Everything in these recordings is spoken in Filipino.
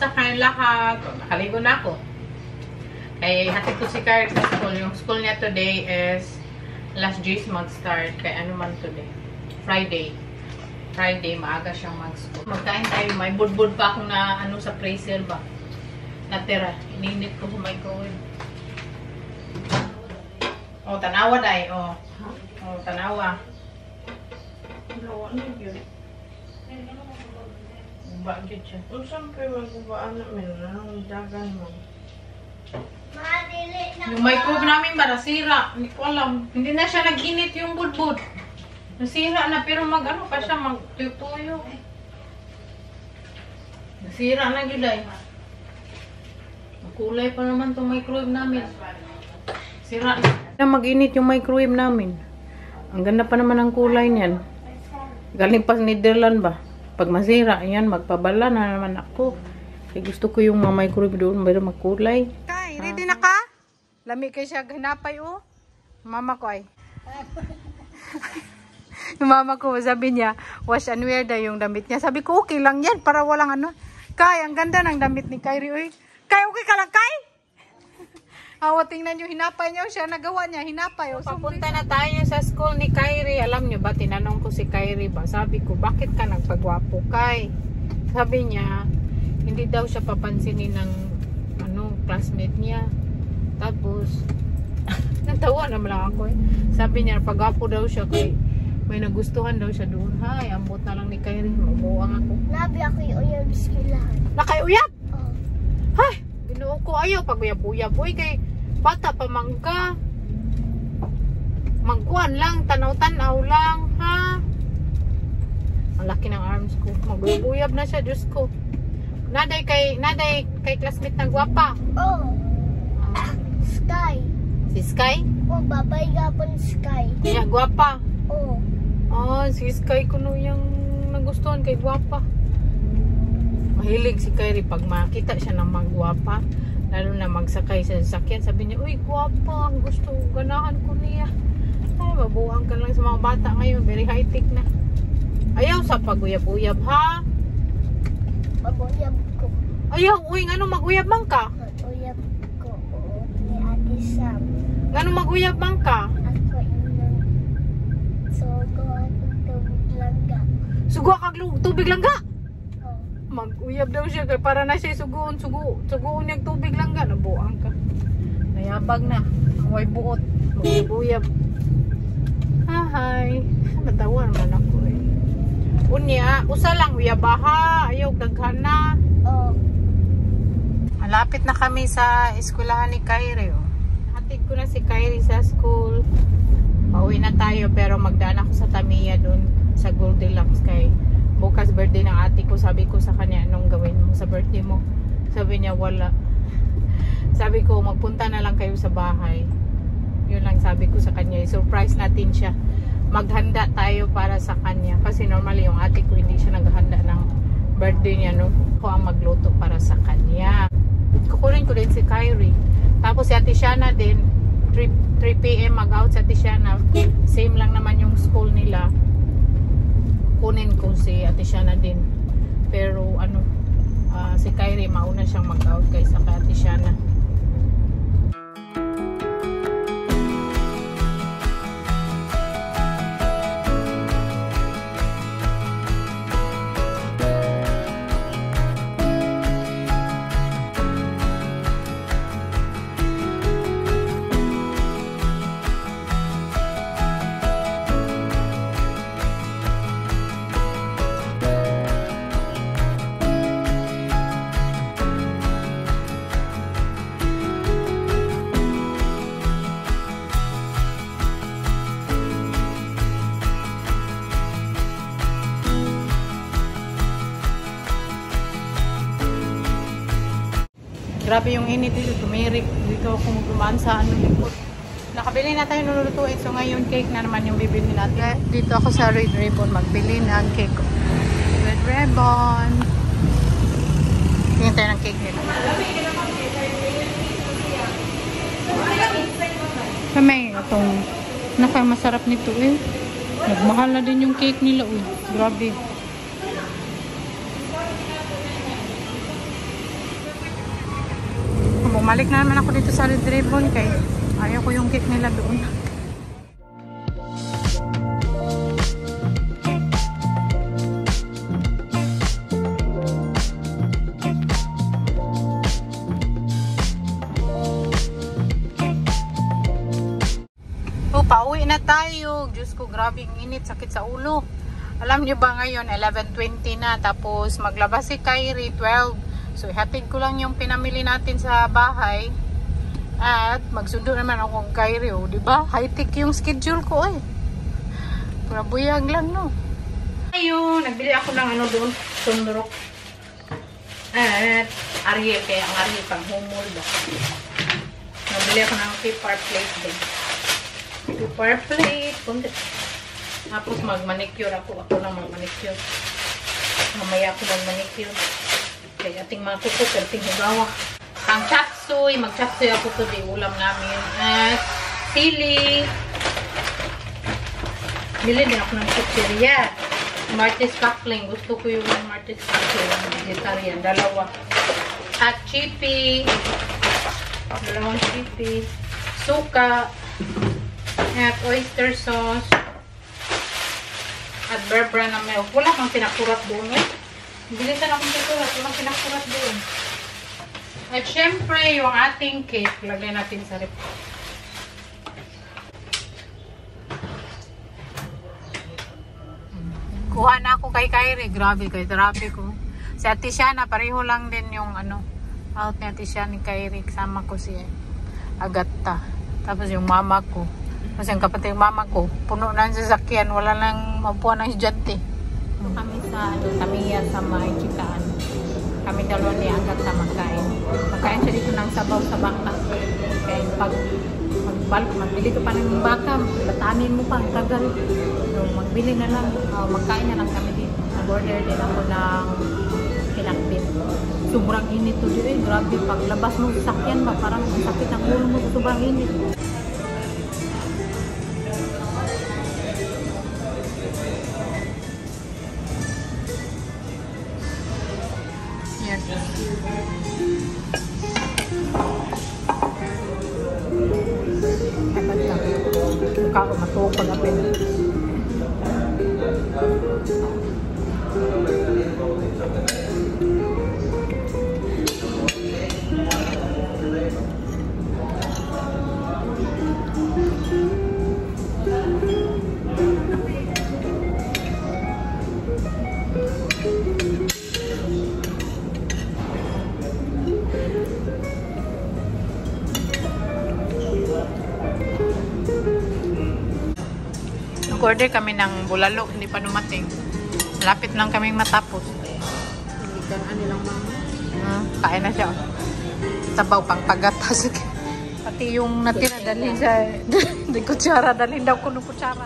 Kamusta kayong lahat? Nakaligo na ako. Kaya hatid ko si Kyle sa school. Yung school niya today is last G's mag-start. Kaya ano man today? Friday. Friday, maaga siyang mag-school. Magkain tayo. May budbud pa akong na ano sa freezer ba? Natira. Ininit ko sa microwave. Oh, tanawa day. Oh. Oh, tanawa. Lawa na yun. Uba dyan siya. O, siyempre mag-ubaan namin. Anong dagan mo? Yung microwave namin ba, nasira. Hindi ko alam. Hindi na siya nag-init yung budbud. Nasira na, pero mag-ano pa siya, mag-tuyo-tuyo. Nasira na yun ay. Kulay pa naman itong microwave namin. Sira na mag-init yung microwave namin. Ang ganda pa naman ang kulay niyan. Galing pa sa Netherlands ba? Pag masira, yan, magpabala na naman ako. Kaya gusto ko yung mga microwave doon, mayroon magkulay. Kay, ready na ka? Lami kayo siya, hinapay oh. Mama ko ay. Yung mama ko, sabi niya, wash and wear daw yung damit niya. Sabi ko, okay lang yan, para walang ano. Kay, ang ganda ng damit ni Kyrie, oy. Kay, okay ka lang, Kay? Awa, tingnan nyo, hinapay niya siya, nagawa niya, hinapay. Oh, papunta na tayo sa school ni Kyrie. Alam nyo ba, tinanong ko si Kyrie ba, sabi ko, bakit ka nagpagwapo, Kay? Sabi niya, hindi daw siya papansinin ng ano, classmate niya. Tapos, natawa naman lang ako eh. Sabi niya, pagwapo daw siya, kay may nagustuhan daw siya doon. Hay, ambot na lang ni Kyrie, mabuang ako. Labi ako yung uyab skilahan. Nakay-uyab? Oo. Hay, binuo ko ayaw pag uyab-uyab. Uy, kay bata pa mangka. Magkuhan lang, tanaw-tanaw lang, ha? Ang laki ng arms ko. Mag-uyab na siya, Diyos ko. Naday kay classmate na gwapa. Oo. Sky. Si Sky? Oo, babay gapon Sky. Kaya gwapa. Oo. Ah, si Sky kuno yung nagustuhan kay gwapa. Mahilig si Kyrie pag makita siya ng mga gwapa. Lalo na magsakay sa sasakyan, sabi niya, uy, gwapa, gusto, ganahan ko niya. Ay, mabuhang ka lang sa mga bata ngayon, very high-tech na. Ayaw sa pag-uyab-uyab, ha? Mag-uyab ko. Ayaw, uy, ngano mag-uyab man ka? Mag-uyab ko, oo, ni Ate Sam. Ngano mag-uyab man ka? Ako inang sugo akong tubig langga. Sugo kag tubig langga? Oo. Mag-uyab daw siya, kaya para na siya suguon niyang tubig langga, nabuhang ka. Nayabag na, huwag buot, mag-uyab. Hi, natawa naman ako eh. Unya, usa lang uyabaha, ayaw daghan na. Oo. Malapit na kami sa eskwelahan ni Kyrie. Oh. Hatid ko na si Kyrie sa school. Pauwi na tayo pero magdaan ako sa Tamiya doon sa Goldilocks kay bukas birthday ng ate ko. Sabi ko sa kanya, anong gawin mo sa birthday mo? Sabi niya, wala. Sabi ko, magpunta na lang kayo sa bahay. Yun lang sabi ko sa kanya. Surprise natin siya. Maghanda tayo para sa kanya. Kasi normally yung ate ko hindi siya naghanda ng birthday niya. No? Ako ang magluto para sa kanya. Kukunin ko din si Kyrie. Tapos si Ate Shana din. 3 PM mag-out si Ate Shana. Same lang naman yung school nila. Kunin ko si Ate Shana din. Pero ano, si Kyrie mauna siyang mag-out kaysa kay Ate Shana. Grabe yung init dito, tumirik. Dito ako dumaan sa ano likod. Nakabili na tayo nululutuin. So ngayon cake na naman yung bibili natin. Dito ako sa Red Ribbon magbili ng cake. Red Ribbon. Tingnan tayo ng cake nila. Kamay itong nakamasarap nito eh. Nagmahal na din yung cake nila. Uy, grabe. Balik na naman ako dito sa Red Ribbon kay ayaw ko yung cake nila doon. Pauwi na tayo. Diyos ko, grabe ang init. Sakit sa ulo. Alam niyo ba ngayon, 11:20 na. Tapos maglabas si Kyrie, 12. So, ihatid ko lang yung pinamili natin sa bahay. At magsundo naman ako ng Kyrie. Oh, diba? High-tech yung schedule ko eh. Pura buyag lang, no? Ayun, nagbili ako ng ano doon. Sunrok. At Ariel. Kaya ang Ariel pang humol ba. Nagbili ako ng paper plate din. Paper plate. Tapos mag-manicure ako. Ako lang mag-manicure. Mamaya ako mag-manicure. Kaya ating mga kuko, perting hugawa. Ang chapsuy. Mag-chapsuy ako today. Ulam namin. At sili. Bili din ako ng chicheria. Martis Cockling. Gusto ko yung Martis Cockling. Vegetarian. Dalawa. At chippy. Dalawang chippy. Suka. At oyster sauce. At bear brand na milk. Wala kang pinakurat doon eh. Bilisan akong pinakurat. Walang pinakurat doon. At syempre, yung ating cake. Lagay natin sa rep. Kuha na ako kay Kyrie. Grabe kay traffic ko. Si Ate Shana, pareho lang din yung ano, out ni Ate Shana ni Kyrie. Kasama ko si Agata. Tapos yung mama ko. Kasi ang kapatid mama ko, puno na ang sasakyan, wala nang mapuan ng estudyante. Kami sa Tamiya sa may chikaan. Kami dalawa ni Agat sa magkain. Magkain siya dito ng sabaw sa baka. Kaya pag magbili ka pa ng baka, batanin mo pa, ang tagal. So, magbili na lang, magkain na lang kami dito. Nag-order din ako ng kinakbit. Sobrang init to dito eh, grabe. Paglabas mo sa sakyan ba, parang sakit ang ulo mo, sobrang init. Mukha ko matuog pag-apin. Order kami ng bulalo, hindi pa dumating. Lapit lang kaming matapos. Kain na siya. Sabaw pang pagatas. Pati yung natira dalhin sa kutsara, dalhin daw ko ng kutsara.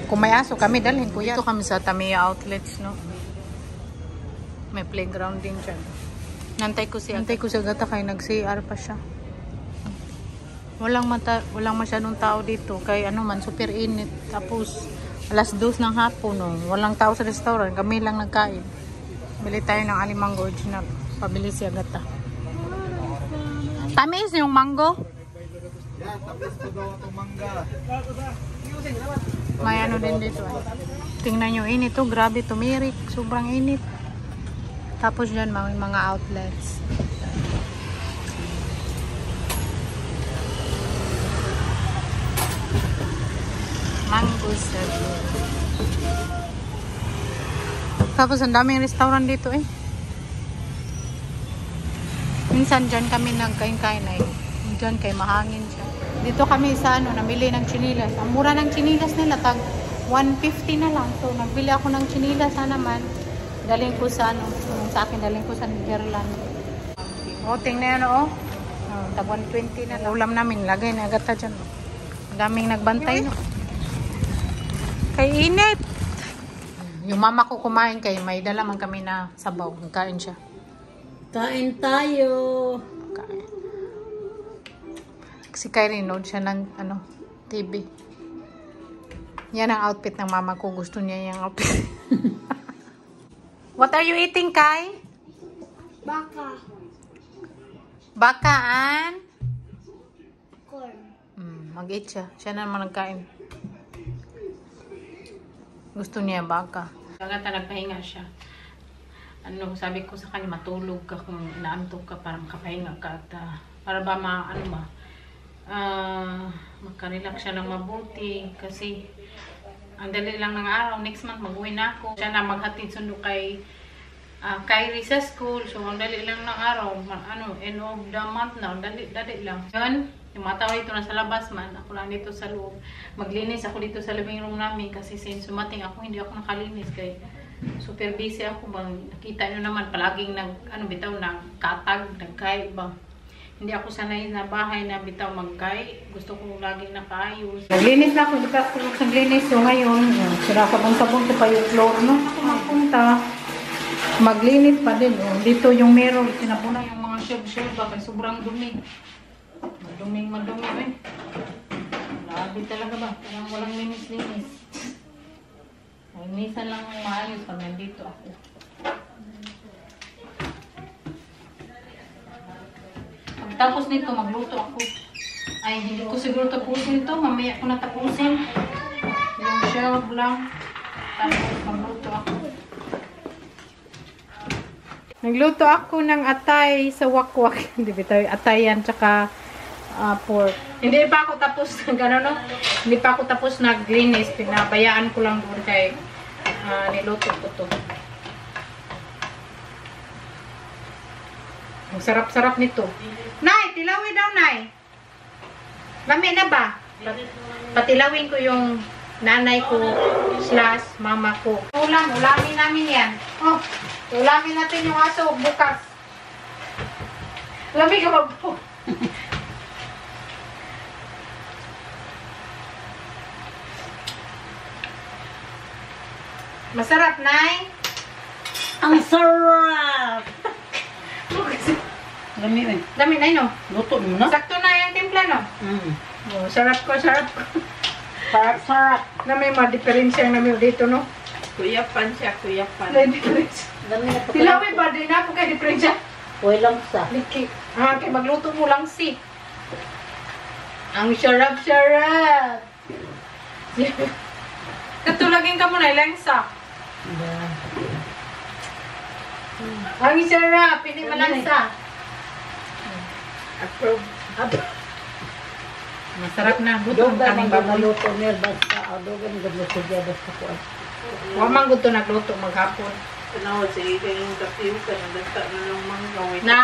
Kung may aso kami, dalhin ko yan. Ito kami sa Tamiya Outlets, no? May playground din dyan. Nantay ko si Agata kaya nag-CR pa siya. Walang masyadong tao dito. Kaya ano man, super init. Tapos, alas 2 ng hapon. No? Walang tao sa restaurant. Kami lang nagkain. Bili tayo ng alimanggo original. Pabili si Agata. Tamis yung mango? Yan, tamis ko daw itong mangga. May ano din dito. Tingnan nyo, init to. Grabe, tumirik. Sobrang init. Tapos dyan, may mga outlets. Mango sago. Tapos ang daming restaurant dito eh. Minsan dyan kami nagkain-kain ay. Dyan kay mahangin siya. Dito kami sa ano, namili ng chinilas. Ang mura ng chinilas nila, tag 150 na lang. So nagbili ako ng chinilas na naman. Daling ko sa ano, sa akin daling ko sa Netherlands. O, tingnan yan o. Tag 120 na lang. Ulam namin, lagay na agad dyan. Ang daming nagbantay no. Kay init. Yung mama ko kumain kay may dala man kami na sabaw. Nagkain siya. Kain tayo. Kain. Si Kyrie nod siya ng ano, TV. Yan ang outfit ng mama ko. Gusto niya yung outfit. What are you eating, Kai? Baka. Bakaan? Corn. Mag-eat siya. Siya na naman nagkain. Gusto niya baka. Kagata nagpahinga siya. Ano, sabi ko sa kanya, matulog ka kung inaantok ka para makapahinga ka at para ba makarelax siya ng mabuti kasi ang dali lang ng araw. Next month mag-uwi na ako. Siya na maghatid sundo kay Kyrie sa school. So ang dali lang ng araw. End of the month na. Dali lang. Yun, yung mga tao dito nasa labas man. Ako lang dito sa loob. Maglinis ako dito sa living room namin kasi since sumating ako, hindi ako nakalinis kay super busy ako bang. Nakita nyo naman palaging nagkatag, nagkay bang. Hindi ako sanay na bahay na bitaw magkay. Gusto ko laging nakaayos. Naglinis na ako. Hindi pa ako naglinis. So ngayon, sira sabon-sabon ko pa yung floor. No? Ako mapunta. Maglinis pa din. Dito yung mirror. Tinapuna yung mga shelf-shelf. Bakit sobrang dumi. Madumi eh. Labi talaga ba? Parang walang linis-linis. Linisan lang ang maayos pag nandito ako. Tapos nito, magluto ako. Ay, hindi ko siguro tapusin to. Mamaya ko na tapusin. Yung shelf lang. Tapos magluto ako. Nagluto ako ng atay sa wakwak. Hindi ba tayo atay yan, tsaka pork. Hindi pa ako tapos ng gano'n, no? Hindi pa ako tapos naglinis. Pinabayaan ko lang doon kay niluto ko to. Ang sarap-sarap nito. Nay, tilawin daw, Nay. Lami na ba? Patilawin ko yung nanay ko / mama ko. Ulamin namin yan. Oh, ulamin natin yung aso bukas. Lami ka magpo. Masarap, Nay. Ang sarap! Lami eh. Lami, Nay, no? Luto mo na? Sakto na yung timpla, no? Oh, sarap ko. Sarap. Na may mga diferensya namin dito, no? Kuyapan siya, kuyapan. May diferensya. Lami na pa. Tilawin ba din na po kay diferensya? Huwag lang sa. Liki. Kay magluto mo lang si. Ang sarap-sarap. Katulagin ka muna, ilangsa. Ang sarap, hindi malangsa. Approve. Masarap na. Gutom kaming baboy. Luto niya basta. Dogan gabluto niya basta ko. Huwag man gusto nagluto maghapon. Tanawad sa yung kapiw ka, nagdagta na lang mga Na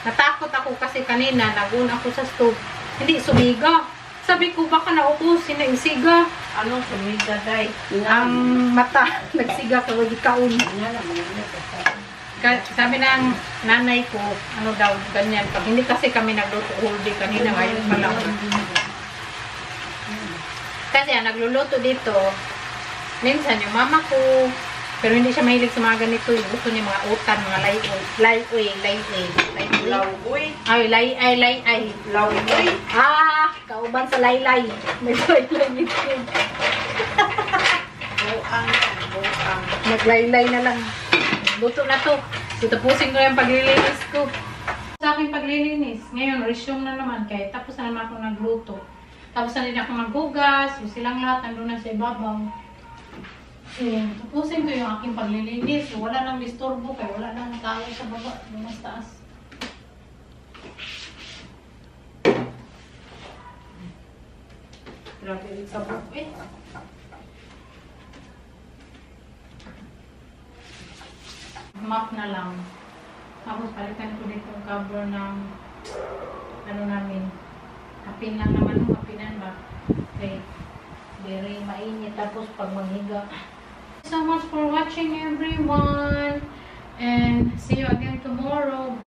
natakot ako kasi kanina naguna ako sa stove. Hindi sumiga. Sabi ko baka naubusin na yung siga. Ano, sumida, day? Ang mata nagsiga ka wag ikaon. Sabi ng nanay ko, ano daw, ganyan. Pag hindi kasi kami nagluto whole day kanina, ngayon pa lang. Kasi nagluluto dito, minsan yung mama ko, pero hindi siya mahilig sa mga ganito. Yung gusto niya mga utan, mga layoy. Lawoy. Ay, lay. Lawoy. Kauban sa laylay. May laylay nito. Buang. Naglaylay na lang. Luto na to. So, tapusin ko yung paglilinis ko. Sa aking paglilinis, ngayon, resume na naman. Kaya tapos na naman ako nagluto. Tapos na din ako maghugas. Yung silang lahat, nandun na sa ibabaw. So, tapusin ko yung aking paglilinis. So, wala nang disturbo. Kaya wala nang tao sa baba. Mas taas. Grabe rin sa buko eh. Map na lang. Tapos palitan ko dito yung cover ng ano namin. Hapin lang naman. Hapinan ba? Okay. Very mainit. Tapos pag maghiga. So much for watching everyone. And see you again tomorrow.